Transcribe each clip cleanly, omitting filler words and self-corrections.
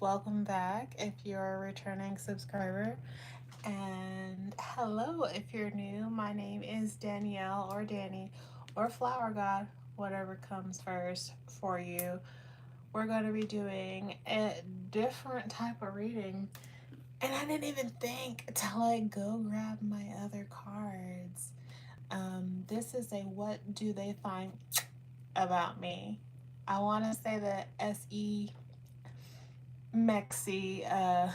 welcome back if you're a returning subscriber. And hello if you're new. My name is Danielle or Dannii or Flower God, whatever comes first for you. We're going to be doing a different type of reading. And I didn't even think to like go grab my other cards. This is a what do they find about me? I want to say the SE Mexi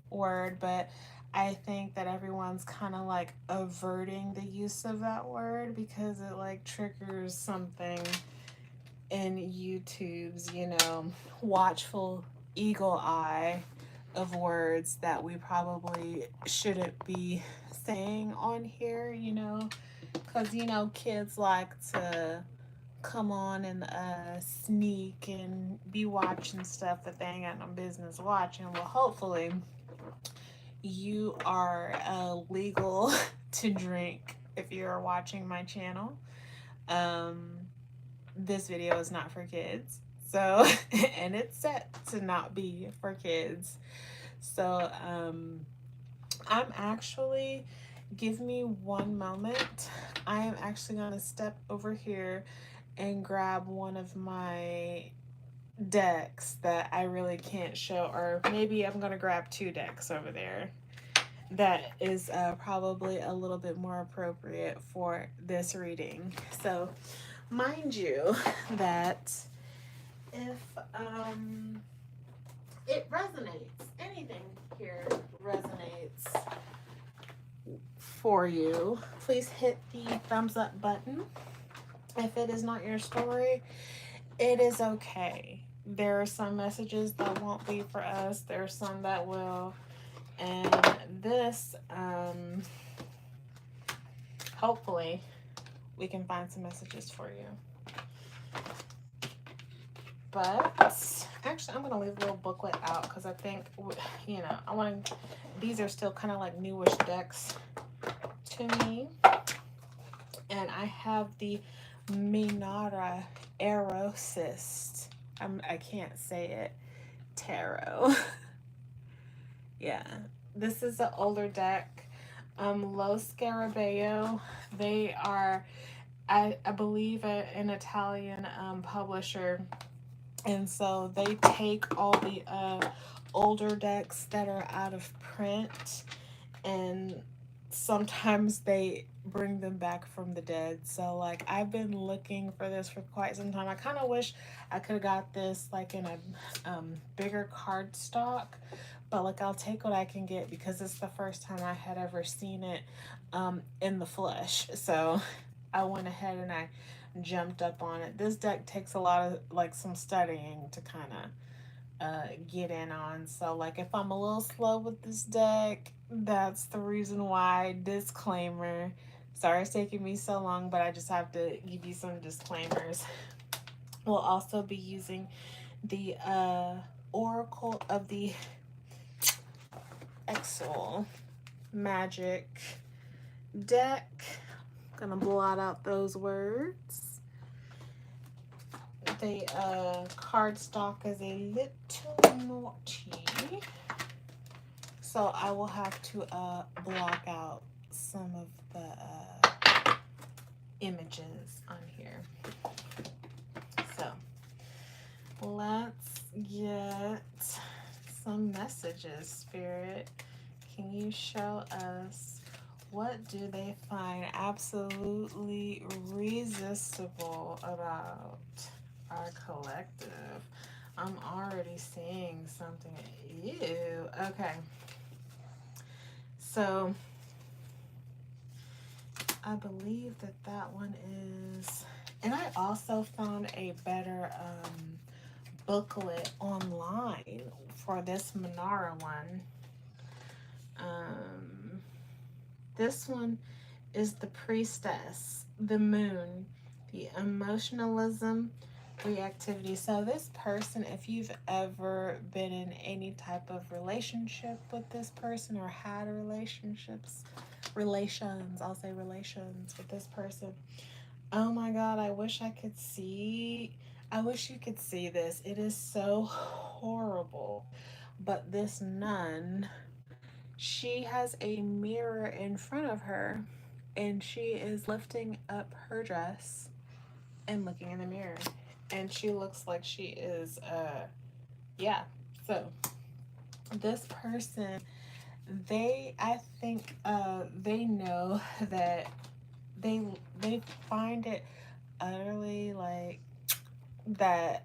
word, but I think that everyone's kind of like averting the use of that word because it like triggers something in YouTube's, watchful eagle eye of words that we probably shouldn't be saying on here, because, kids like to come on and sneak and be watching stuff that they ain't got no business watching. Well, hopefully, you are legal to drink if you're watching my channel. Um, this video is not for kids. So, and it's set to not be for kids. So, I'm actually, give me one moment. I am actually going to step over here and grab one of my decks that I really can't show, or maybe I'm gonna grab two decks over there that is probably a little bit more appropriate for this reading. So mind you that if it resonates, anything here resonates for you, please hit the thumbs up button. If it is not your story, it is okay. There are some messages that won't be for us. There are some that will. And this, hopefully, we can find some messages for you. But actually, I'm going to leave a little booklet out because I think, I want to, these are still kind of like newish decks to me. And I have the Minara Aerocyst. I can't say it. Tarot. Yeah. This is an older deck. Lo Scarabeo. They are, I believe, an Italian publisher. And so they take all the older decks that are out of print, and sometimes they bring them back from the dead. So like I've been looking for this for quite some time. I kind of wish I could have got this like in a bigger card stock, but like I'll take what I can get because it's the first time I had ever seen it in the flesh. So I went ahead and I jumped up on it. This deck takes a lot of like some studying to kind of get in on. So like if I'm a little slow with this deck, that's the reason why. Disclaimer. Sorry it's taking me so long, but I just have to give you some disclaimers. We'll also be using the Oracle of the Exel Magic deck. I'm gonna blot out those words. The card stock is a little naughty, so I will have to block out some of the images on here. So let's get some messages, Spirit. Can you show us what do they find absolutely resistible about our collective? I'm already seeing something. Ew. Okay. So I believe that one is, and I also found a better booklet online for this Minara one. This one is the Priestess, the Moon, the emotionalism, reactivity. So this person, if you've ever been in any type of relationship with this person or had relations, I'll say relations with this person. Oh my God, I wish you could see this. It is so horrible. but this nun, she has a mirror in front of her, and she is lifting up her dress and looking in the mirror, and she looks like she is yeah. So this person, I think they know that they they find it utterly like that,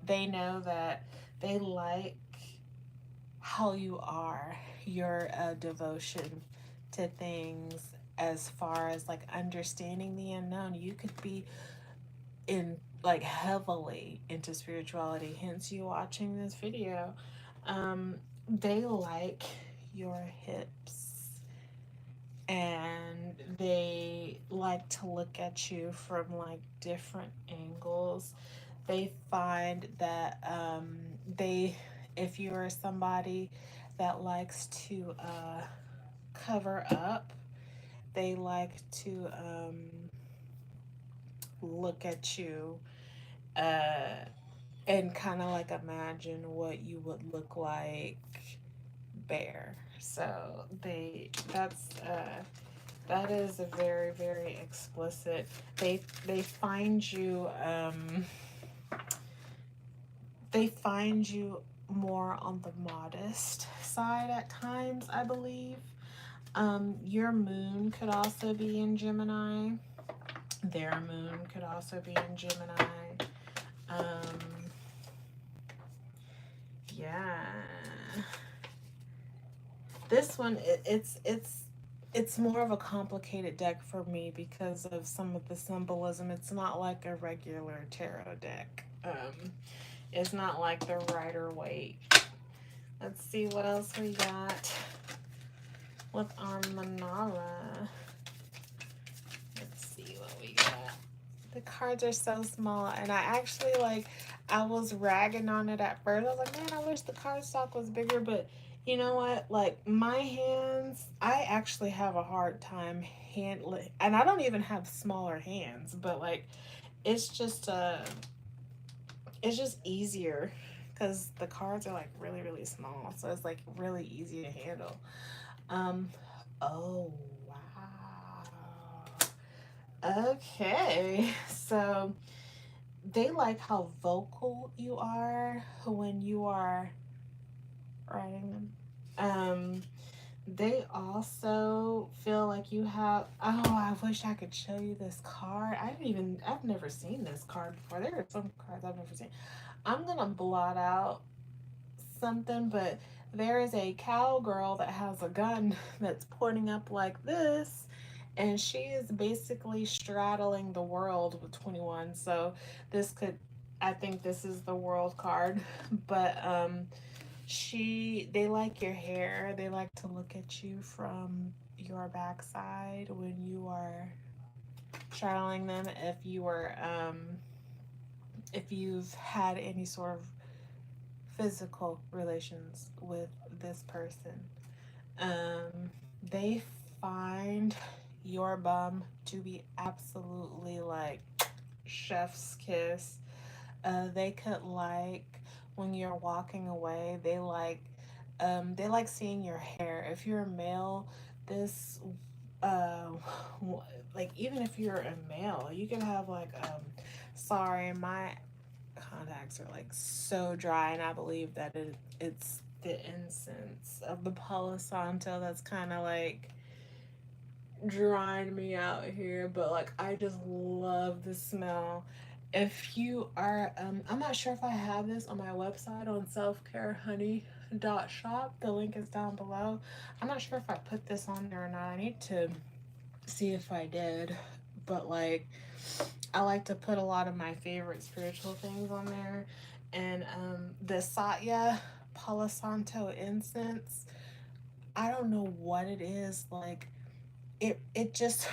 they know that they like how you are, your devotion to things, as far as like understanding the unknown. You could be in like heavily into spirituality, hence you watching this video. They like your hips, and they like to look at you from like different angles. They find that they if you're somebody that likes to cover up, they like to look at you uh, and kind of like imagine what you would look like bare. So that is a very, very explicit. They find you they find you more on the modest side at times, I believe. Your moon could also be in Gemini. Their moon could also be in Gemini. Um, yeah. This one, it's more of a complicated deck for me because of some of the symbolism. It's not like a regular tarot deck. It's not like the Rider-Waite. Let's see what else we got with our Manara. Let's see what we got. The cards are so small, and I was ragging on it at first. I was like, man, I wish the cardstock was bigger, but you know what? Like, my hands, I actually have a hard time handling, and I don't even have smaller hands, but like, it's just it's just easier because the cards are like really, really small, so it's like really easy to handle. Um, oh wow. Okay, so they like how vocal you are when you are writing them. They also feel like you have. Oh, I wish I could show you this card. I've never seen this card before. There are some cards I've never seen. I'm gonna blot out something, but there is a cowgirl that has a gun that's pointing up like this, and she is basically straddling the world with 21. So this could, I think this is the world card, but they like your hair. They like to look at you from your backside when you are straddling them. If you've had any sort of physical relations with this person. They find your bum to be absolutely like chef's kiss. They could like when you're walking away. They like seeing your hair. If you're a male, this uh like even if you're a male, you can have like sorry, my contacts are like so dry, and I believe that it's the incense of the Palo Santo that's kind of like drying me out here, but like I just love the smell. If you are I'm not sure if I have this on my website on selfcarehoney.shop. The link is down below. I'm not sure if I put this on there or not. I need to see if I did, but like I like to put a lot of my favorite spiritual things on there. And the Satya Palo Santo incense, I don't know what it is. Like it just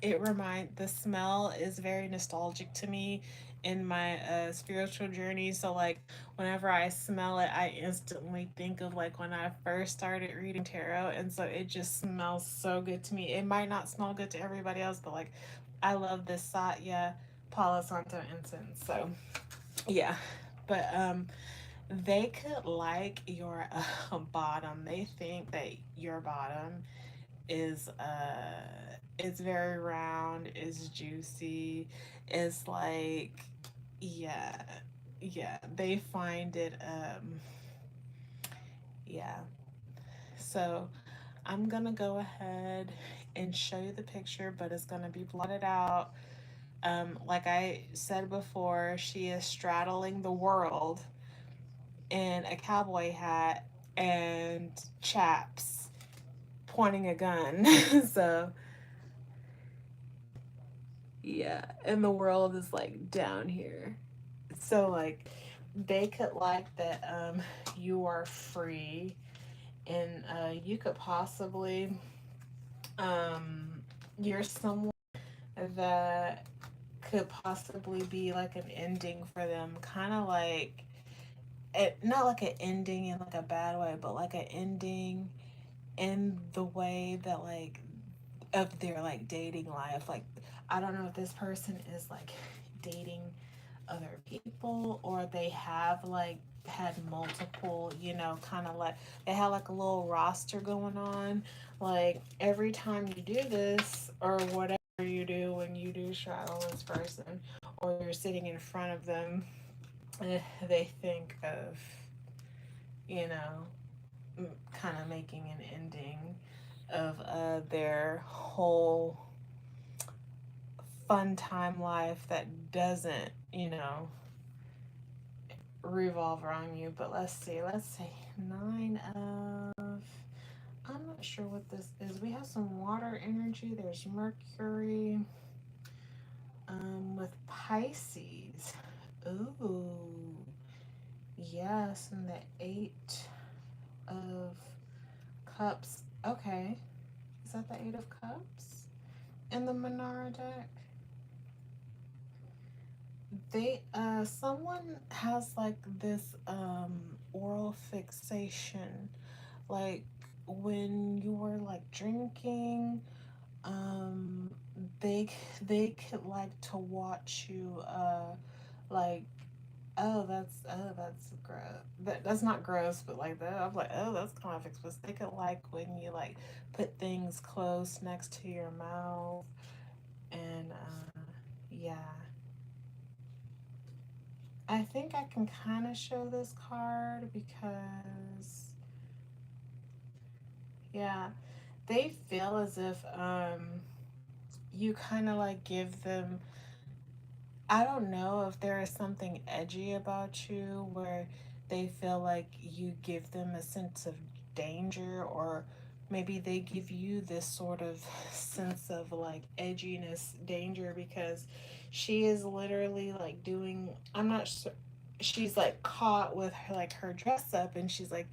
it remind the smell is very nostalgic to me in my spiritual journey. So like whenever I smell it, I instantly think of like when I first started reading tarot, and so it just smells so good to me. It might not smell good to everybody else, but like I love this Satya Palo Santo incense. So yeah, but they could like your bottom. They think that your bottom is it's very round, is juicy, it's like, yeah, yeah, they find it yeah. So I'm gonna go ahead and show you the picture, but it's gonna be blotted out. Like I said before, she is straddling the world in a cowboy hat and chaps pointing a gun. So yeah, and the world is like down here. So like they could like that you are free, and you could possibly you're someone that could possibly be like an ending for them, kind of like it, not like an ending in like a bad way, but like an ending in the way that like of their like dating life. Like I don't know if this person is like dating other people, or they have like had multiple, you know, kind of like they have like a little roster going on. Like every time you do this or whatever you do when you do straddle this person or you're sitting in front of them, they think of, you know, kind of making an ending of their whole fun time life that doesn't, you know, revolve around you. But let's see, nine of, I'm not sure what this is. We have some water energy. There's Mercury with Pisces. Ooh, yes, and the Eight of Cups. Okay, is that the Eight of Cups in the Manara deck? They someone has like this oral fixation, like when you were like drinking, um they they could like to watch you like, oh that's gross, that's not gross, but like that, I'm like, oh, that's kind of explicit. They could like when you like put things close next to your mouth, and yeah, I think I can kind of show this card because, yeah, they feel as if you kind of like give them, I don't know if there is something edgy about you where they feel like you give them a sense of danger, or maybe they give you this sort of sense of like edginess, danger, because she is literally like doing, I'm not sure, she's like caught with her like her dress up, and she's like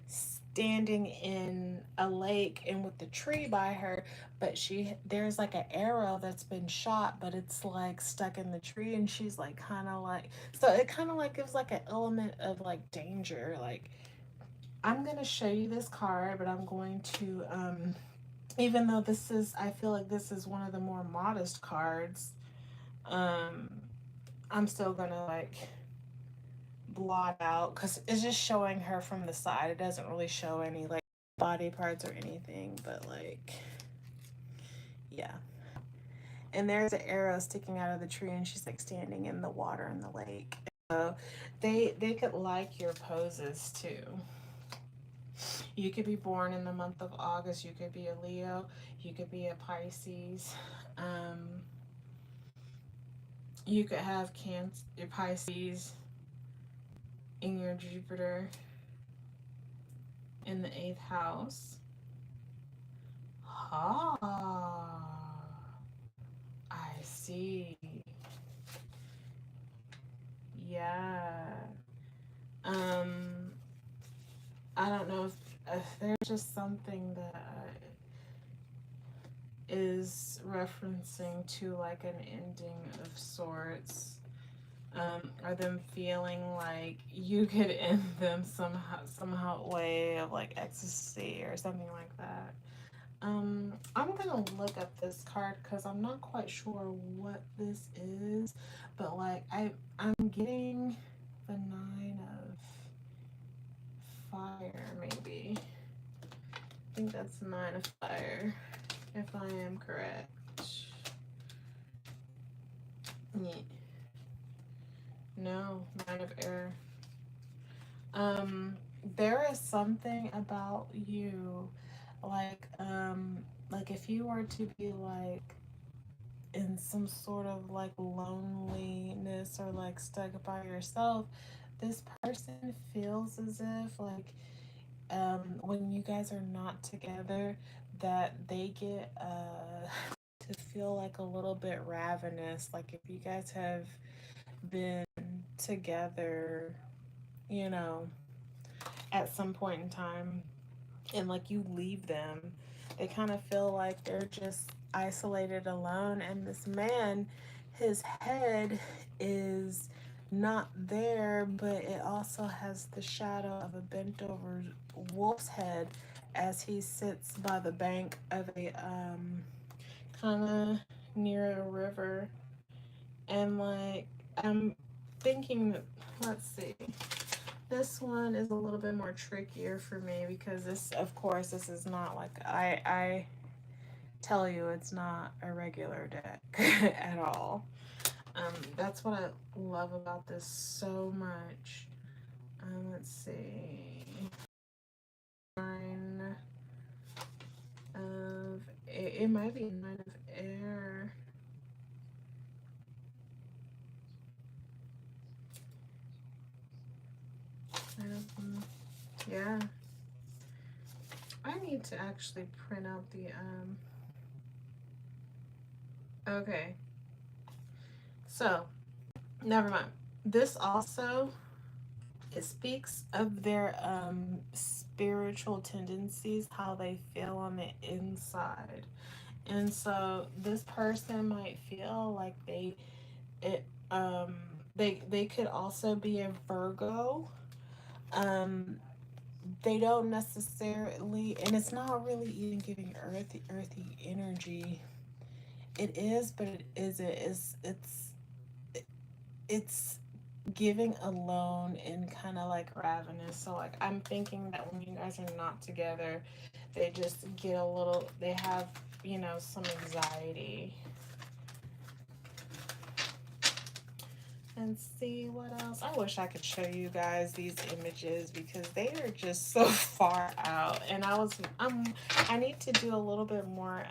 standing in a lake and with the tree by her, but she, there's like an arrow that's been shot, but it's like stuck in the tree, and she's like kind of like, so it kind of like gives like an element of like danger. Like I'm gonna show you this card, but I'm going to even though this is, I feel like this is one of the more modest cards, um I'm still gonna like blot out because it's just showing her from the side. It doesn't really show any like body parts or anything, but like, yeah. And there's an arrow sticking out of the tree, and she's like standing in the water in the lake. So they could like your poses too. You could be born in the month of August. You could be a Leo. You could be a Pisces. Um, you could have Cancer, your Pisces, in your Jupiter in the eighth house. Ah, I see. Yeah. Um, I don't know if there's just something that is referencing to like an ending of sorts, or them feeling like you could end them somehow way of like ecstasy or something like that. I'm gonna look up this card because I'm not quite sure what this is, but like I'm getting the Nine of fire, maybe. I think that's 9 of fire, if I am correct. Yeah. No, 9 of air. There is something about you, like if you were to be like in some sort of like loneliness or like stuck by yourself, this person feels as if like when you guys are not together, that they get to feel like a little bit ravenous. Like if you guys have been together, you know, at some point in time, and like you leave them, they kind of feel like they're just isolated, alone. And this man, his head is not there, but it also has the shadow of a bent over wolf's head as he sits by the bank of a kind of near a river. And like I'm thinking, let's see, this one is a little bit more trickier for me because this, of course, this is not like I tell you, it's not a regular deck at all. That's what I love about this so much. Let's see, 9 of it might be 9 of air. Yeah, I need to actually print out the okay, so never mind. This also, it speaks of their spiritual tendencies, how they feel on the inside. And so this person might feel like it um they could also be a Virgo. um they don't necessarily, and it's not really even giving earthy energy. It is, but it isn't. It's giving alone and kind of like ravenous. So like I'm thinking that when you guys are not together, they just get a little, they have, you know, some anxiety. And see what else. I wish I could show you guys these images because they are just so far out. And I need to do a little bit more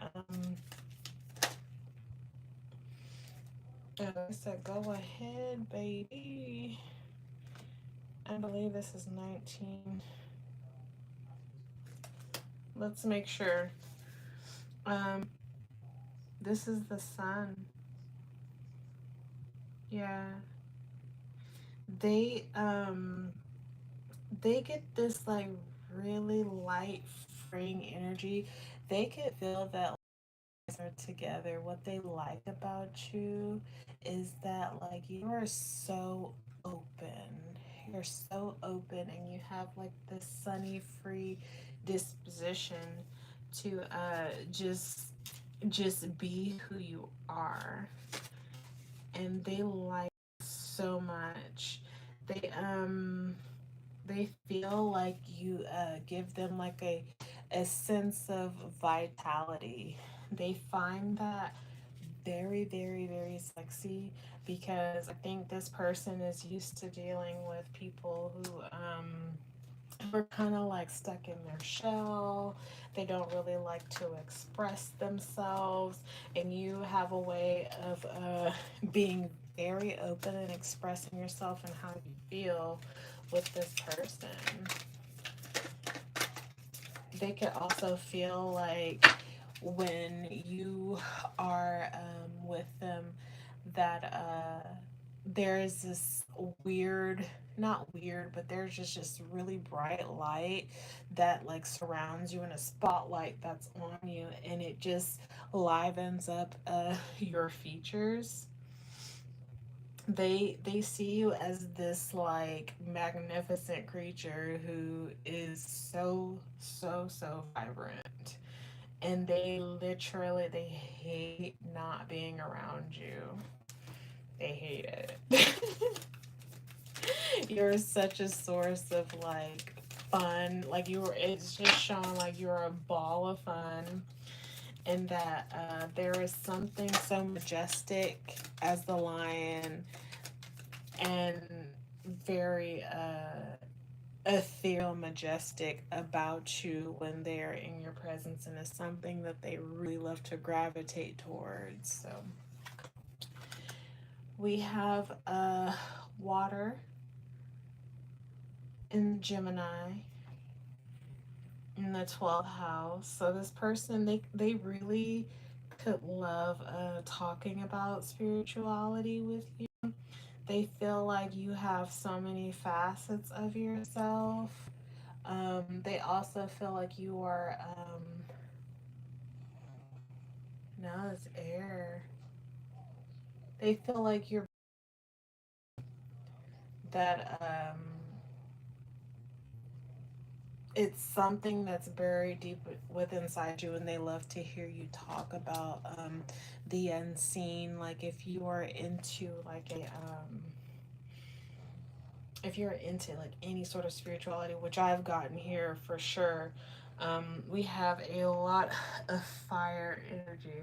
I said, go ahead, baby. I believe this is 19. Let's make sure. This is the sun. Yeah. They they get this like really light, freeing energy. They could feel that are together. What they like about you is that like you are so open. You're so open and you have like this sunny, free disposition to just be who you are. And they like so much. They feel like you give them like a sense of vitality. They find that very, very, very sexy because I think this person is used to dealing with people who are kind of like stuck in their shell. They don't really like to express themselves, and you have a way of being very open and expressing yourself and how you feel with this person. They could also feel like when you are with them that there's this weird, not weird, but there's just really bright light that like surrounds you in a spotlight that's on you, and it just livens up your features. They see you as this like magnificent creature who is so vibrant, and they hate not being around you. They hate it. You're such a source of like fun. Like it's just showing like you're a ball of fun, and that there is something so majestic as the lion and very ethereal, majestic about you when they're in your presence, and it's something that they really love to gravitate towards. So we have water in Gemini in the 12th house. So this person, they really could love talking about spirituality with you. They feel like you have so many facets of yourself. They also feel like you are no, it's air. They feel like you're that it's something that's buried deep within inside you, and they love to hear you talk about the unseen. Like if you are into like a if you're into like any sort of spirituality, which I've gotten here for sure, we have a lot of fire energy.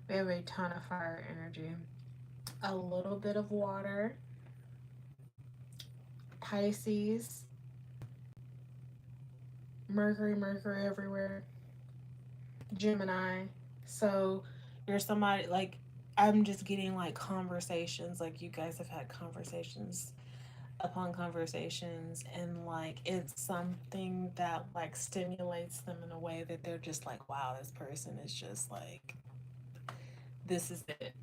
We have a ton of fire energy, a little bit of water, Pisces, Mercury everywhere, Gemini. So you're somebody like, I'm just getting like conversations, like you guys have had conversations upon conversations, and like it's something that like stimulates them in a way that they're just like, wow, this person is just like, this is it.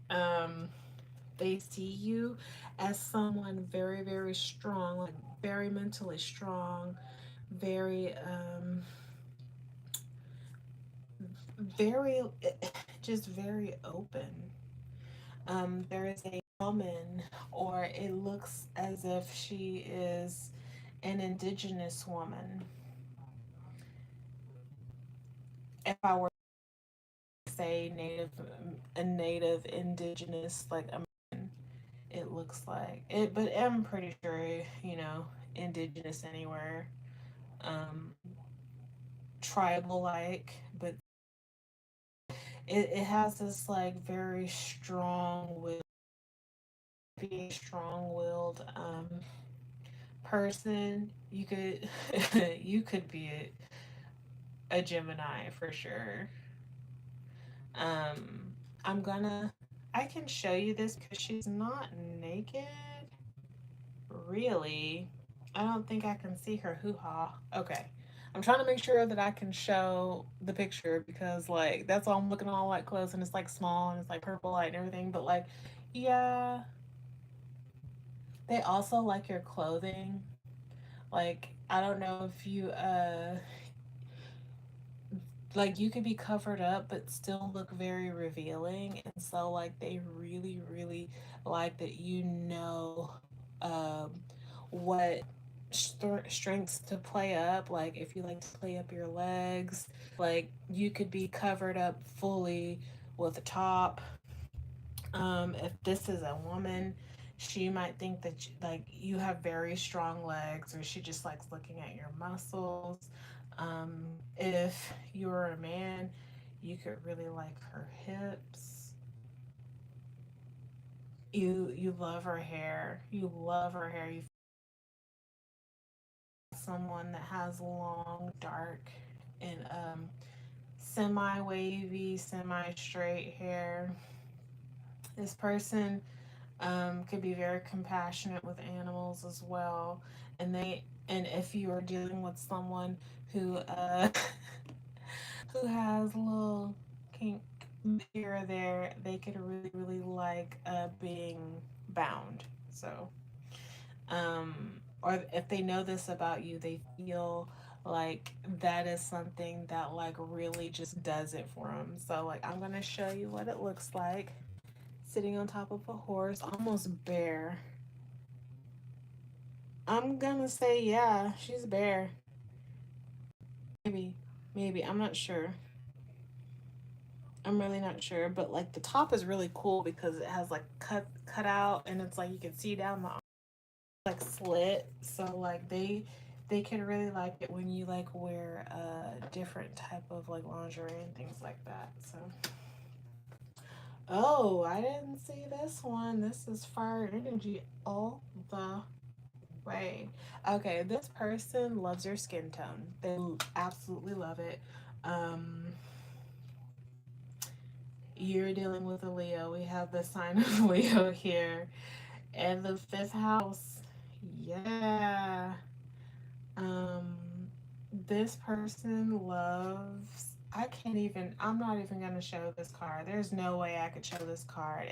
They see you as someone very, very strong, like very mentally strong, very very just very open. There is a woman, or it looks as if she is an indigenous woman. If I were to say native, a native indigenous, like American, it looks like it, but I'm pretty sure, you know, indigenous anywhere, um, tribal like, but it has this like very strong willed person. You could you could be a Gemini for sure. Um, I'm gonna I can show you this because she's not naked. Really, I don't think I can see her hoo ha. Okay. I'm trying to make sure that I can show the picture because like that's all I'm looking all like close, and it's like small and it's like purple light and everything, but like yeah, they also like your clothing. Like I don't know if you like you could be covered up but still look very revealing, and so like they really like that, you know, um what strengths to play up. Like if you like to play up your legs, like you could be covered up fully with a top. If this is a woman, she might think that like you have very strong legs, or she just likes looking at your muscles. If you're a man, you could really like her hips. You love her hair. You love her hair. You someone that has long, dark, and semi wavy, semi straight hair. This person could be very compassionate with animals as well, and if you are dealing with someone who who has a little kink here or there, they could really like being bound. So or if they know this about you, they feel like that is something that like really just does it for them. So like I'm gonna show you what it looks like sitting on top of a horse, almost bare. I'm gonna say yeah, she's bare. Maybe, maybe I'm not sure. I'm really not sure, but like the top is really cool because it has like cut out, and it's like you can see down the like slit. So like they could really like it when you like wear a different type of like lingerie and things like that. So, oh, I didn't see this one. This is fire energy all the way. Okay, this person loves your skin tone. They absolutely love it. Um, you're dealing with a Leo. We have the sign of Leo here. And the fifth house. Yeah. Um, this person loves. I can't even. I'm not even gonna show this card. There's no way I could show this card.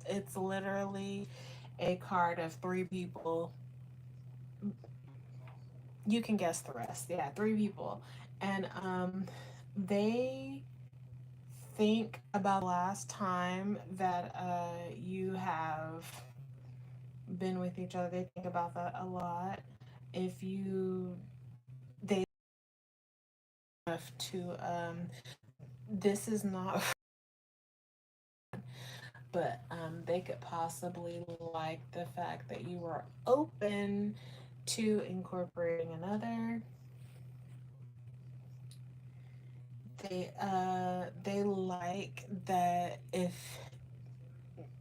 It's literally a card of three people. You can guess the rest. Yeah, three people, and they think about the last time that you have been with each other. They think about that a lot. If you they have to this is not but they could possibly like the fact that you were open to incorporating another. They like that if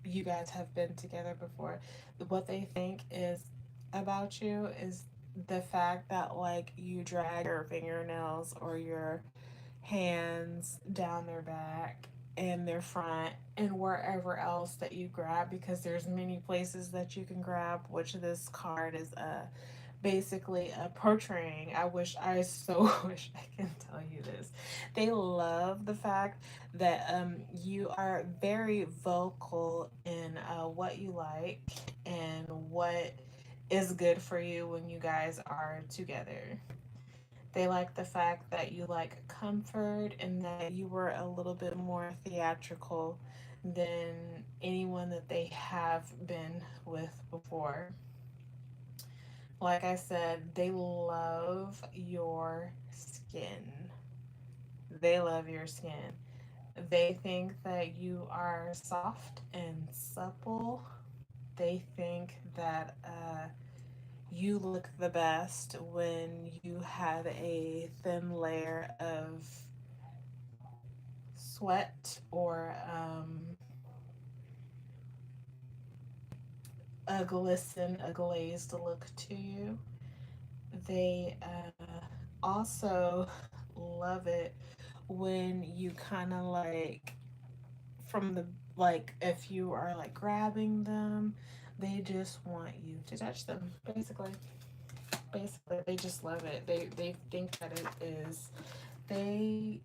you guys have been together before, what they think is about you is the fact that like you drag your fingernails or your hands down their back and their front and wherever else that you grab, because there's many places that you can grab, which this card is basically portraying. I wish, I so wish I can tell you this. They love the fact that you are very vocal in what you like and what is good for you when you guys are together. They like the fact that you like comfort and that you were a little bit more theatrical than anyone that they have been with before. Like I said, they love your skin. They love your skin. They think that you are soft and supple. They think that you look the best when you have a thin layer of sweat or a glisten, a glazed look to you. They also love it when you kind of like from the like if you are like grabbing them, they just want you to touch them. Basically, they just love it. They think that it is. They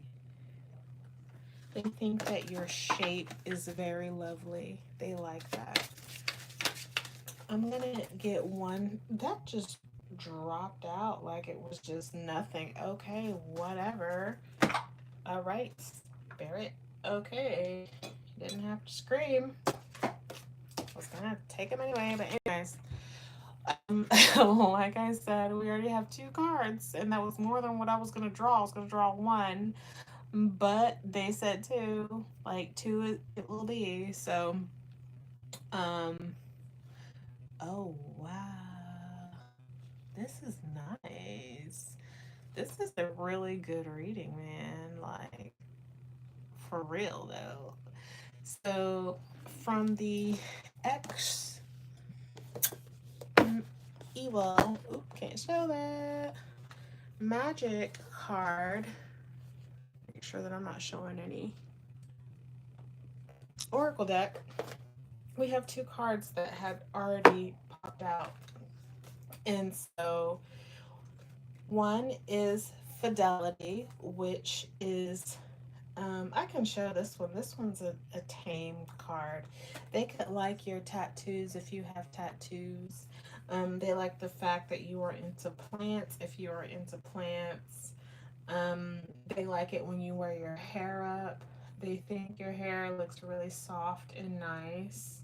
they think that your shape is very lovely. They like that. I'm gonna get one that just dropped out like it was just nothing. Okay, whatever. All right, spirit. Okay, didn't have to scream. I was gonna take them anyway, but anyways. Like I said, we already have two cards, and that was more than what I was gonna draw. I was gonna draw one, but they said two. Like two, it will be. So, um, oh wow, this is nice. This is a really good reading, man. Like for real though. So, from the X evil, oop, can't show that magic card. Make sure that I'm not showing any oracle deck. We have two cards that had already popped out, and so one is fidelity, which is I can show this one. This one's a tame card. They could like your tattoos if you have tattoos. They like the fact that you are into plants if you are into plants. They like it when you wear your hair up. They think your hair looks really soft and nice.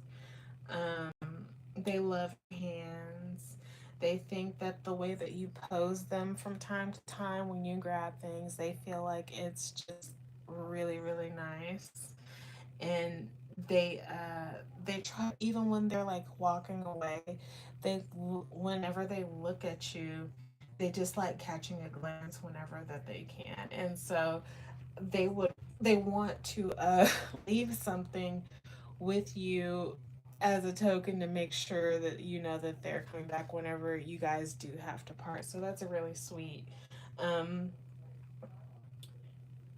They love your hands. They think that the way that you pose them from time to time when you grab things, they feel like it's just really, really nice. And they try, even when they're like walking away, they whenever they look at you, they just like catching a glance whenever that they can. And so they want to leave something with you as a token to make sure that you know that they're coming back whenever you guys do have to part. So that's a really sweet. Um,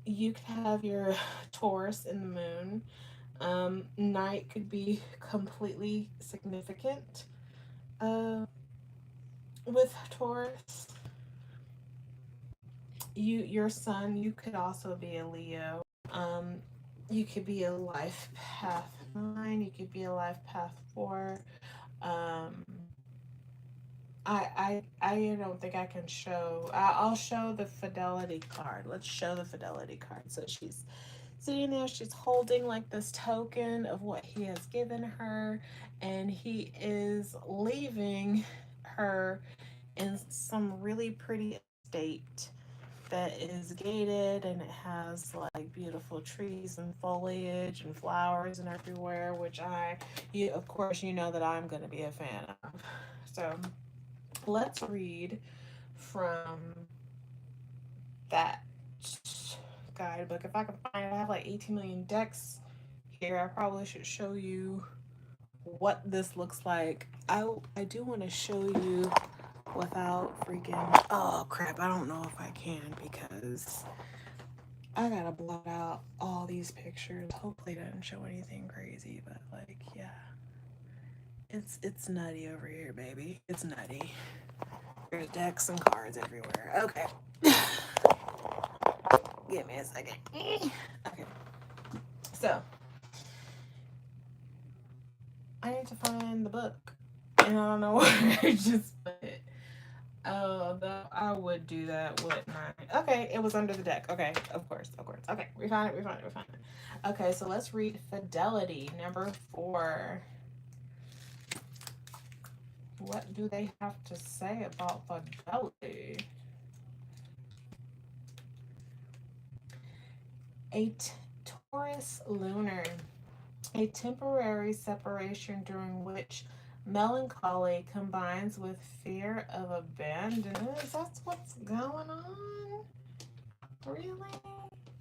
you could have your Taurus in the moon. Night could be completely significant uh, with Taurus. Your sun, you could also be a Leo. Um, you could be a life path 9. You could be a life path 4. Um, I don't think I can show. I'll show the fidelity card. Let's show the fidelity card. So she's sitting there. She's holding like this token of what he has given her, and he is leaving her in some really pretty estate that is gated, and it has like beautiful trees and foliage and flowers and everywhere, which you of course you know that I'm going to be a fan of. So let's read from that guidebook. If I can find it, I have like 18 million decks here. I probably should show you what this looks like. I do want to show you without freaking, oh crap, I don't know if I can because I gotta blot out all these pictures. Hopefully it doesn't show anything crazy, but like yeah. It's nutty over here, baby. It's nutty. There's decks and cards everywhere. Okay. Give me a second. Okay. So I need to find the book. And I don't know where I just put it. Oh, I would do that, wouldn't I? Okay, it was under the deck. Okay, of course, of course. Okay, we found it, we found it, we found it. Okay, so let's read Fidelity, number 4. What do they have to say about fidelity? A Taurus lunar, a temporary separation during which melancholy combines with fear of abandonment. That's what's going on? Really?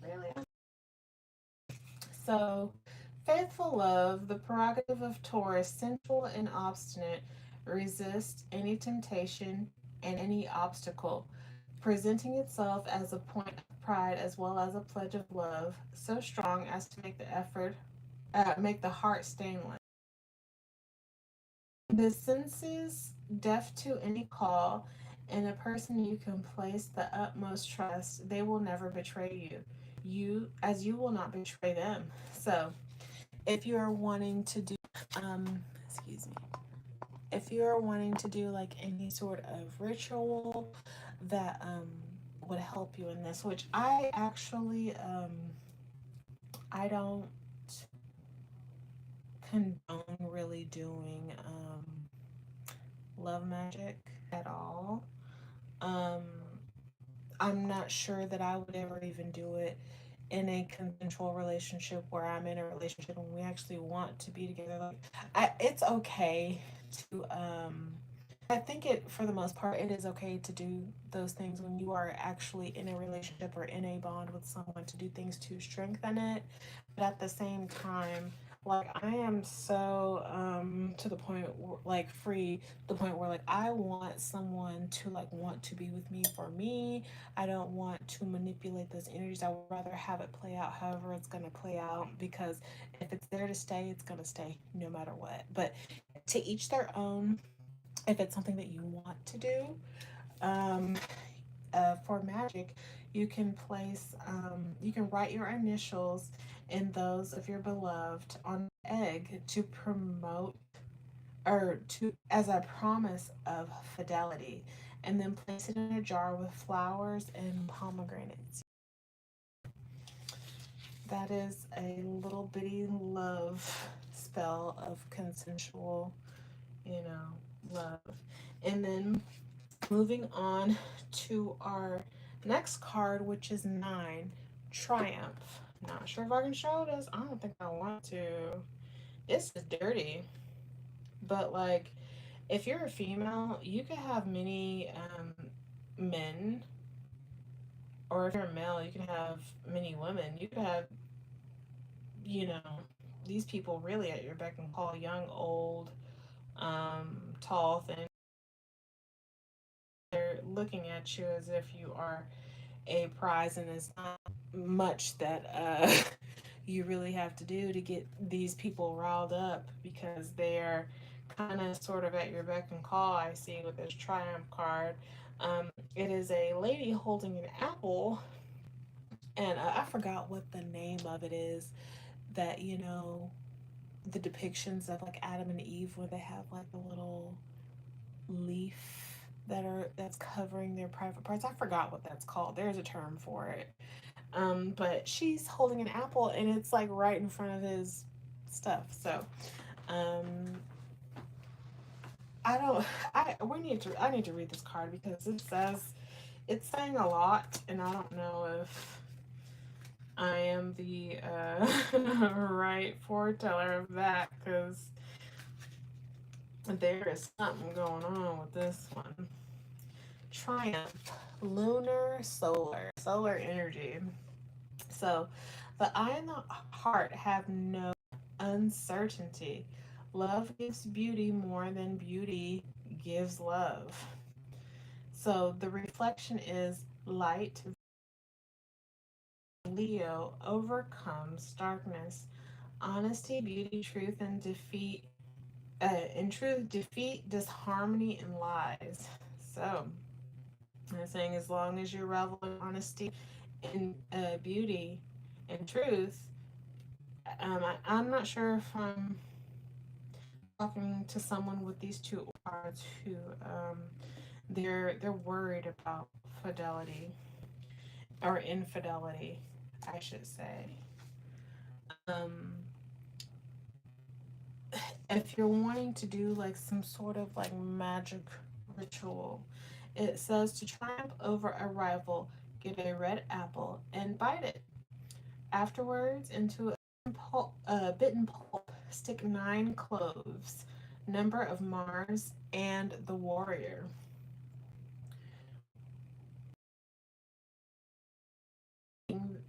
Really? So, faithful love, the prerogative of Taurus, sensual and obstinate, resist any temptation and any obstacle, presenting itself as a point of pride as well as a pledge of love, so strong as to make the heart stainless. The senses deaf to any call, in a person you can place the utmost trust, they will never betray you. As you will not betray them. So, if you are wanting to do, excuse me, if you are wanting to do like any sort of ritual that would help you in this, which I actually I don't condone really doing love magic at all. Um, I'm not sure that I would ever even do it in a consensual relationship where I'm in a relationship and we actually want to be together. Like, it's okay to I think it for the most part it is okay to do those things when you are actually in a relationship or in a bond with someone to do things to strengthen it. But at the same time, like I am so to the point like free, the point where like I want someone to like want to be with me for me. I don't want to manipulate those energies. I would rather have it play out however it's going to play out, because if it's there to stay, it's going to stay no matter what. But to each their own. If it's something that you want to do, um, for magic, you can write your initials and those of your beloved on an egg to promote or to as a promise of fidelity, and then place it in a jar with flowers and pomegranates. That is a little bitty love spell of consensual, you know, love. And then moving on to our next card, which is 9, Triumph. Not sure if I can show this. I don't think I want to. This is dirty. But like, if you're a female, you could have many men, or if you're a male, you can have many women. You could have, you know, these people really at your beck and call, young, old, tall, thin. They're looking at you as if you are a prize, and it's not much that you really have to do to get these people riled up, because they're kind of sort of at your beck and call. I see with this Triumph card. It is a lady holding an apple, and I forgot what the name of it is. That, you know, the depictions of like Adam and Eve, where they have like a little leaf that's covering their private parts. I forgot what that's called. There's a term for it. But she's holding an apple, and it's like right in front of his stuff. So, um, I don't. I need to read this card, because it's saying a lot, and I don't know if I am the right foreteller of that, because there is something going on with this one. Triumph, lunar, solar energy. So, the eye and the heart have no uncertainty. Love gives beauty more than beauty gives love. So, the reflection is light. Leo overcomes darkness. Honesty, beauty, truth, and defeat. In truth, defeat disharmony and lies. So, I'm saying, as long as you revel in honesty and beauty and truth, I'm not sure if I'm talking to someone with these two cards who they're worried about fidelity or infidelity, I should say. Um, if you're wanting to do like some sort of like magic ritual, it says to triumph over a rival, get a red apple and bite it. Afterwards, into a bitten pulp, stick 9 cloves, number of Mars and the warrior.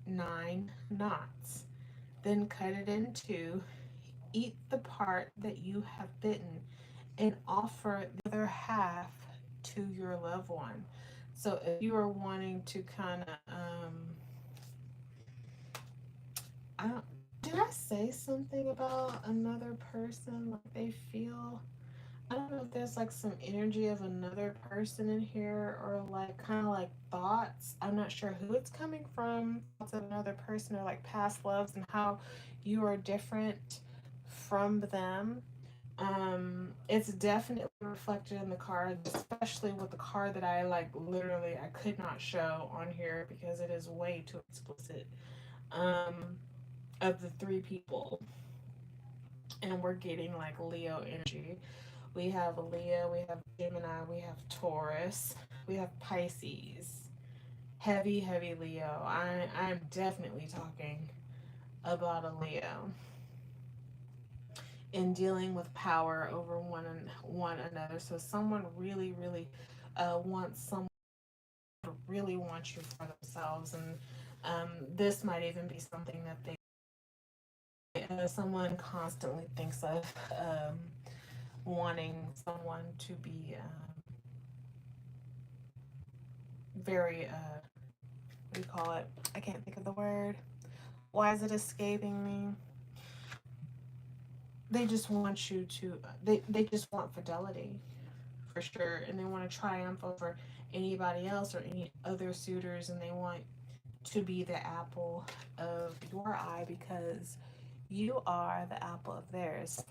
9 knots. Then cut it in two. Eat the part that you have bitten and offer the other half to your loved one. So if you are wanting to kind of, I don't, did I say something about another person? Like they feel, I don't know if there's like some energy of another person in here, or like kind of like thoughts. I'm not sure who it's coming from. Thoughts of another person, or like past loves and how you are different from them. It's definitely reflected in the card, especially with the card that I like literally I could not show on here because it is way too explicit. Um, of the 3 people, and we're getting like Leo energy. We have Leo, we have Gemini, we have Taurus, we have Pisces. Heavy, heavy Leo. I'm definitely talking about a Leo in dealing with power over one another. So someone really, really wants someone to really want you for themselves, and this might even be something that they someone constantly thinks of wanting someone to be very what do you call it? I can't think of the word. Why is it escaping me? They just want you to they just want fidelity for sure, and they want to triumph over anybody else or any other suitors, and they want to be the apple of your eye because you are the apple of theirs.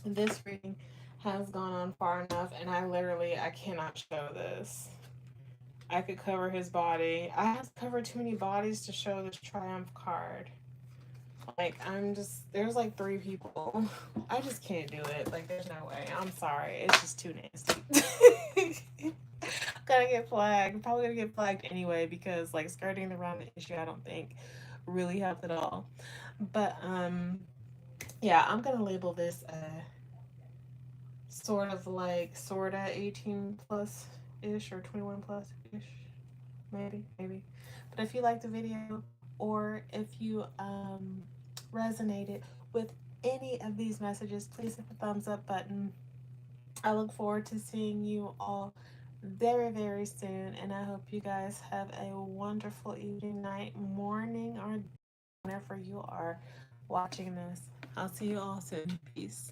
This reading has gone on far enough, and I cannot show this. I could cover his body. I have to cover too many bodies to show this triumph card. Like, I'm just, there's like 3 people. I just can't do it. Like, there's no way. I'm sorry. It's just too nasty. Gotta get flagged. Probably gonna get flagged anyway, because like skirting around the issue, I don't think really helped at all. But yeah, I'm gonna label this sort of like sorta 18 plus ish or 21 plus ish, maybe. But if you like the video, or if you resonated with any of these messages, please hit the thumbs up button. I look forward to seeing you all very, very soon, and I hope you guys have a wonderful evening, night, morning, or whenever you are watching this. I'll see you all soon. Peace.